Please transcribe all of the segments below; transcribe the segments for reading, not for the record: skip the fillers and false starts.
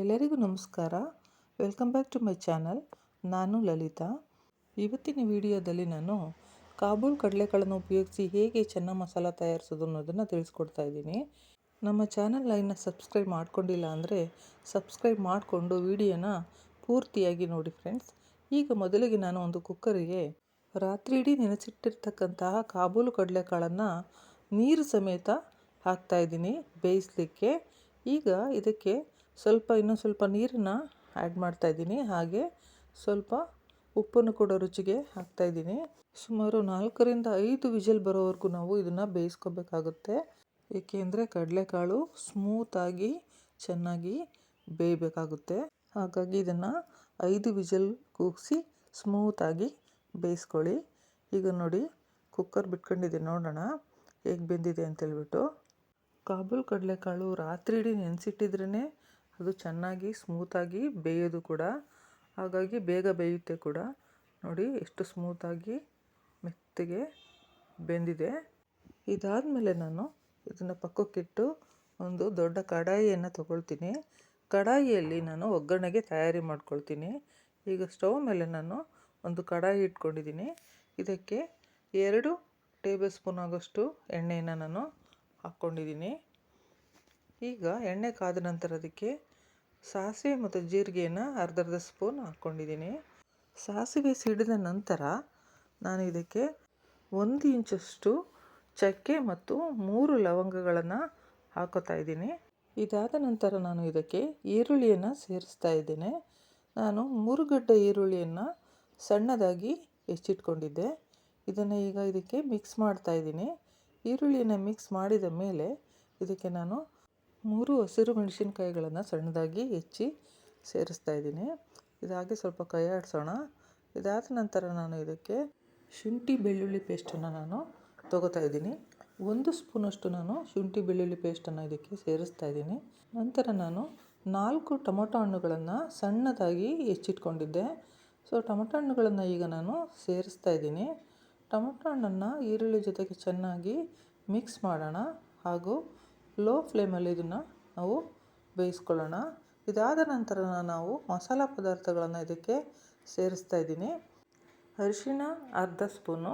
ಎಲ್ಲರಿಗೂ ನಮಸ್ಕಾರ. Welcome back to my channel. ನಾನು ಲಲಿತಾ. ಇವತ್ತಿನ ವಿಡಿಯೋದಲ್ಲಿ ನಾನು ಕಾಬೂಲ್ ಕಡಲೆಕಾಳನ್ನು ಉಪಯೋಗಿಸಿ ಹೇಗೆ ಚೆನ್ನ ಮಸಾಲ ತಯಾರಿಸೋದು ಅನ್ನೋದನ್ನು ತಿಳಿಸ್ಕೊಡ್ತಾ ಇದ್ದೀನಿ. ನಮ್ಮ ಚಾನಲ್ ಲೈನ್ನ ಸಬ್ಸ್ಕ್ರೈಬ್ ಮಾಡ್ಕೊಂಡಿಲ್ಲ ಅಂದರೆ ಸಬ್ಸ್ಕ್ರೈಬ್ ಮಾಡಿಕೊಂಡು ವಿಡಿಯೋನ ಪೂರ್ತಿಯಾಗಿ ನೋಡಿ ಫ್ರೆಂಡ್ಸ್. ಈಗ ಮೊದಲಿಗೆ ನಾನು ಒಂದು ಕುಕ್ಕರಿಗೆ ರಾತ್ರಿ ಇಡೀ ನೆನೆಸಿಟ್ಟಿರ್ತಕ್ಕಂತಹ ಕಾಬೂಲು ಕಡಲೆಕಾಳನ್ನು ನೀರು ಸಮೇತ ಹಾಕ್ತಾಯಿದ್ದೀನಿ ಬೇಯಿಸಲಿಕ್ಕೆ. ಈಗ ಇದಕ್ಕೆ ಇನ್ನೂ ಸ್ವಲ್ಪ ನೀರನ್ನು ಆ್ಯಡ್ ಮಾಡ್ತಾಯಿದ್ದೀನಿ. ಹಾಗೆ ಸ್ವಲ್ಪ ಉಪ್ಪನ್ನು ಕೂಡ ರುಚಿಗೆ ಹಾಕ್ತಾಯಿದ್ದೀನಿ. ಸುಮಾರು 4ರಿಂದ 5 ವಿಷಲ್ ಬರೋವರೆಗೂ ನಾವು ಇದನ್ನು ಬೇಯಿಸ್ಕೋಬೇಕಾಗುತ್ತೆ. ಏಕೆಂದರೆ ಕಡಲೆಕಾಳು ಸ್ಮೂತಾಗಿ ಚೆನ್ನಾಗಿ ಬೇಯಬೇಕಾಗುತ್ತೆ. ಹಾಗಾಗಿ ಇದನ್ನು 5 ವಿಷಲ್ ಕೂಗಿಸಿ ಸ್ಮೂತಾಗಿ ಬೇಯಿಸ್ಕೊಳ್ಳಿ. ಈಗ ನೋಡಿ, ಕುಕ್ಕರ್ ಬಿಟ್ಕೊಂಡಿದೆ, ನೋಡೋಣ ಹೇಗೆ ಬೆಂದಿದೆ ಅಂತೇಳ್ಬಿಟ್ಟು. ಕಾಬೂಲ್ ಕಡಲೆಕಾಳು ರಾತ್ರಿ ಇಡೀ ನೆನೆಸಿಟ್ಟಿದ್ರೇ ಅದು ಚೆನ್ನಾಗಿ ಸ್ಮೂತಾಗಿ ಬೇಯೋದು ಕೂಡ. ಹಾಗಾಗಿ ಬೇಗ ಬೇಯುತ್ತೆ ಕೂಡ. ನೋಡಿ ಎಷ್ಟು ಸ್ಮೂತಾಗಿ ಮೆತ್ತಗೆ ಬೆಂದಿದೆ. ಇದಾದಮೇಲೆ ನಾನು ಇದನ್ನು ಪಕ್ಕಕ್ಕಿಟ್ಟು ಒಂದು ದೊಡ್ಡ ಕಡಾಯಿಯನ್ನು ತಗೊಳ್ತೀನಿ. ಕಡಾಯಿಯಲ್ಲಿ ನಾನು ಒಗ್ಗರಣೆಗೆ ತಯಾರಿ ಮಾಡ್ಕೊಳ್ತೀನಿ. ಈಗ ಸ್ಟವ್ ಮೇಲೆ ನಾನು ಒಂದು ಕಡಾಯಿ ಇಟ್ಕೊಂಡಿದ್ದೀನಿ. ಇದಕ್ಕೆ 2 ಟೇಬಲ್ ಸ್ಪೂನ್ ಆಗೋಷ್ಟು ಎಣ್ಣೆಯನ್ನು ನಾನು ಹಾಕ್ಕೊಂಡಿದ್ದೀನಿ. ಈಗ ಎಣ್ಣೆ ಕಾದ ನಂತರ ಅದಕ್ಕೆ ಸಾಸಿವೆ ಮತ್ತು ಜೀರಿಗೆಯನ್ನು ಅರ್ಧ ಸ್ಪೂನ್ ಹಾಕ್ಕೊಂಡಿದ್ದೀನಿ. ಸಾಸಿವೆ ಸಿಡಿದ ನಂತರ ನಾನು ಇದಕ್ಕೆ 1 ಇಂಚಷ್ಟು ಚಕ್ಕೆ ಮತ್ತು 3 ಲವಂಗಗಳನ್ನು ಹಾಕೋತಾ ಇದ್ದೀನಿ. ಇದಾದ ನಂತರ ನಾನು ಇದಕ್ಕೆ ಈರುಳ್ಳಿಯನ್ನು ಸೇರಿಸ್ತಾ ಇದ್ದೇನೆ. ನಾನು 3 ಗಡ್ಡೆ ಈರುಳ್ಳಿಯನ್ನು ಸಣ್ಣದಾಗಿ ಹೆಚ್ಚಿಟ್ಕೊಂಡಿದ್ದೆ. ಇದನ್ನು ಈಗ ಇದಕ್ಕೆ ಮಿಕ್ಸ್ ಮಾಡ್ತಾ ಇದ್ದೀನಿ. ಈರುಳ್ಳಿಯನ್ನು ಮಿಕ್ಸ್ ಮಾಡಿದ ಮೇಲೆ ಇದಕ್ಕೆ ನಾನು 3 ಹಸಿರು ಮೆಣಸಿನ್ಕಾಯಿಗಳನ್ನು ಸಣ್ಣದಾಗಿ ಹೆಚ್ಚಿ ಸೇರಿಸ್ತಾ ಇದ್ದೀನಿ. ಇದಾಗಿ ಸ್ವಲ್ಪ ಕೈ ಆಡಿಸೋಣ. ಇದಾದ ನಂತರ ನಾನು ಇದಕ್ಕೆ ಶುಂಠಿ ಬೆಳ್ಳುಳ್ಳಿ ಪೇಸ್ಟನ್ನು ನಾನು ತೊಗೋತಾ ಇದ್ದೀನಿ. 1 ಸ್ಪೂನಷ್ಟು ನಾನು ಶುಂಠಿ ಬೆಳ್ಳುಳ್ಳಿ ಪೇಸ್ಟನ್ನು ಇದಕ್ಕೆ ಸೇರಿಸ್ತಾ ಇದ್ದೀನಿ. ನಂತರ ನಾನು 4 ಟೊಮೊಟೊ ಹಣ್ಣುಗಳನ್ನು ಸಣ್ಣದಾಗಿ ಹೆಚ್ಚಿಟ್ಕೊಂಡಿದ್ದೆ. ಟೊಮೊಟೊ ಹಣ್ಣುಗಳನ್ನು ಈಗ ನಾನು ಸೇರಿಸ್ತಾ ಇದ್ದೀನಿ. ಟೊಮೊಟೊ ಹಣ್ಣನ್ನು ಈರುಳ್ಳಿ ಜೊತೆಗೆ ಚೆನ್ನಾಗಿ ಮಿಕ್ಸ್ ಮಾಡೋಣ. ಹಾಗೂ ಲೋ ಫ್ಲೇಮಲ್ಲಿ ಇದನ್ನು ನಾವು ಬೇಯಿಸ್ಕೊಳ್ಳೋಣ. ಇದಾದ ನಂತರ ನಾವು ಮಸಾಲ ಪದಾರ್ಥಗಳನ್ನು ಇದಕ್ಕೆ ಸೇರಿಸ್ತಾ ಇದ್ದೀನಿ. ಅರಿಶಿಣ ಅರ್ಧ spoon,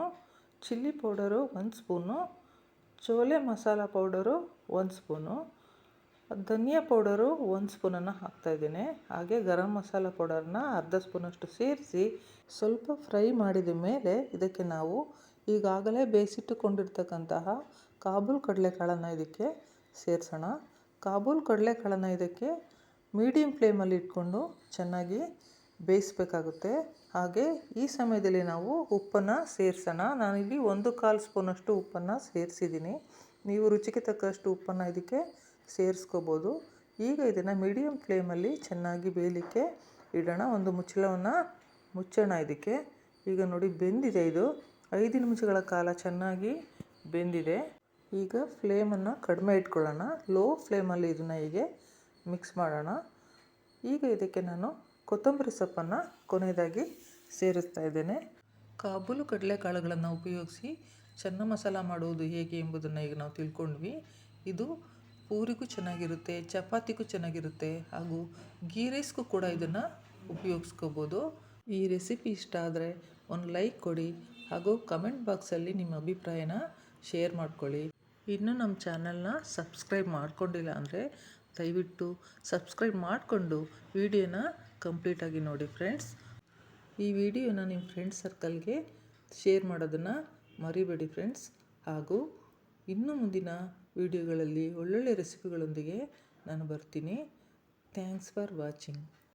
chilli powder 1 spoon, chole masala powder 1 spoon, ಧನಿಯಾ ಪೌಡರು 1 ಸ್ಪೂನನ್ನು ಹಾಕ್ತಾಯಿದ್ದೀನಿ. ಹಾಗೆ ಗರಂ ಮಸಾಲ ಪೌಡರನ್ನ ಅರ್ಧ ಸ್ಪೂನಷ್ಟು ಸೇರಿಸಿ ಸ್ವಲ್ಪ ಫ್ರೈ ಮಾಡಿದ ಮೇಲೆ ಇದಕ್ಕೆ ನಾವು ಈಗಾಗಲೇ ಬೇಯಿಸಿಟ್ಟುಕೊಂಡಿರ್ತಕ್ಕಂತಹ ಕಾಬೂಲ್ ಕಡಲೆಕಾಳನ್ನು ಇದಕ್ಕೆ ಸೇರಿಸೋಣ. ಕಾಬೂಲ್ ಕಡಲೆಕಾಳನ್ನು ಇದಕ್ಕೆ ಮೀಡಿಯಮ್ ಫ್ಲೇಮಲ್ಲಿ ಇಟ್ಕೊಂಡು ಚೆನ್ನಾಗಿ ಬೇಯಿಸಬೇಕಾಗುತ್ತೆ. ಹಾಗೆ ಈ ಸಮಯದಲ್ಲಿ ನಾವು ಉಪ್ಪನ್ನು ಸೇರಿಸೋಣ. ನಾನಿಲ್ಲಿ 1/4 ಸ್ಪೂನಷ್ಟು ಉಪ್ಪನ್ನು ಸೇರಿಸಿದ್ದೀನಿ. ನೀವು ರುಚಿಗೆ ತಕ್ಕಷ್ಟು ಉಪ್ಪನ್ನು ಇದಕ್ಕೆ ಸೇರಿಸ್ಕೋಬೋದು. ಈಗ ಇದನ್ನು ಮೀಡಿಯಮ್ ಫ್ಲೇಮಲ್ಲಿ ಚೆನ್ನಾಗಿ ಬೇಯಲಿಕ್ಕೆ ಇಡೋಣ. ಒಂದು ಮುಚ್ಚಳವನ್ನು ಮುಚ್ಚೋಣ ಇದಕ್ಕೆ. ಈಗ ನೋಡಿ ಬೆಂದಿದೆ. ಇದು 5 ನಿಮಿಷಗಳ ಕಾಲ ಚೆನ್ನಾಗಿ ಬೆಂದಿದೆ. ಈಗ ಫ್ಲೇಮನ್ನು ಕಡಿಮೆ ಇಟ್ಕೊಳ್ಳೋಣ. ಲೋ ಫ್ಲೇಮಲ್ಲಿ ಇದನ್ನು ಹೀಗೆ ಮಿಕ್ಸ್ ಮಾಡೋಣ. ಈಗ ಇದಕ್ಕೆ ನಾನು ಕೊತ್ತಂಬರಿ ಸೊಪ್ಪನ್ನು ಕೊನೆಯದಾಗಿ ಸೇರಿಸ್ತಾ ಇದ್ದೇನೆ. ಕಾಬೂಲು ಕಡಲೆಕಾಳುಗಳನ್ನು ಉಪಯೋಗಿಸಿ ಚೆನ್ನ ಮಸಾಲ ಮಾಡುವುದು ಹೇಗೆ ಎಂಬುದನ್ನು ಈಗ ನಾವು ತಿಳ್ಕೊಂಡ್ವಿ. ಇದು ಪೂರಿಗೂ ಚೆನ್ನಾಗಿರುತ್ತೆ, ಚಪಾತಿಗೂ ಚೆನ್ನಾಗಿರುತ್ತೆ, ಹಾಗೂ ಗೀ ರೈಸ್ಗೂ ಕೂಡ ಇದನ್ನು ಉಪಯೋಗಿಸ್ಕೋಬೋದು. ಈ ರೆಸಿಪಿ ಇಷ್ಟ ಆದರೆ ಒಂದು ಲೈಕ್ ಕೊಡಿ. ಹಾಗೂ ಕಮೆಂಟ್ ಬಾಕ್ಸಲ್ಲಿ ನಿಮ್ಮ ಅಭಿಪ್ರಾಯನ ಶೇರ್ ಮಾಡ್ಕೊಳ್ಳಿ. ಇನ್ನೂ ನಮ್ಮ ಚಾನಲ್ನ ಸಬ್ಸ್ಕ್ರೈಬ್ ಮಾಡ್ಕೊಂಡಿಲ್ಲ ಅಂದರೆ ದಯವಿಟ್ಟು ಸಬ್ಸ್ಕ್ರೈಬ್ ಮಾಡಿಕೊಂಡು ವಿಡಿಯೋನ ಕಂಪ್ಲೀಟಾಗಿ ನೋಡಿ ಫ್ರೆಂಡ್ಸ್. ಈ ವಿಡಿಯೋನ ನಿಮ್ಮ ಫ್ರೆಂಡ್ಸ್ ಸರ್ಕಲ್ಗೆ ಶೇರ್ ಮಾಡೋದನ್ನು ಮರಿಬೇಡಿ ಫ್ರೆಂಡ್ಸ್. ಹಾಗೂ ಇನ್ನು ಮುಂದಿನ ವಿಡಿಯೋಗಳಲ್ಲಿ ಒಳ್ಳೊಳ್ಳೆ ರೆಸಿಪಿಗಳೊಂದಿಗೆ ನಾನು ಬರ್ತೀನಿ. Thanks for watching.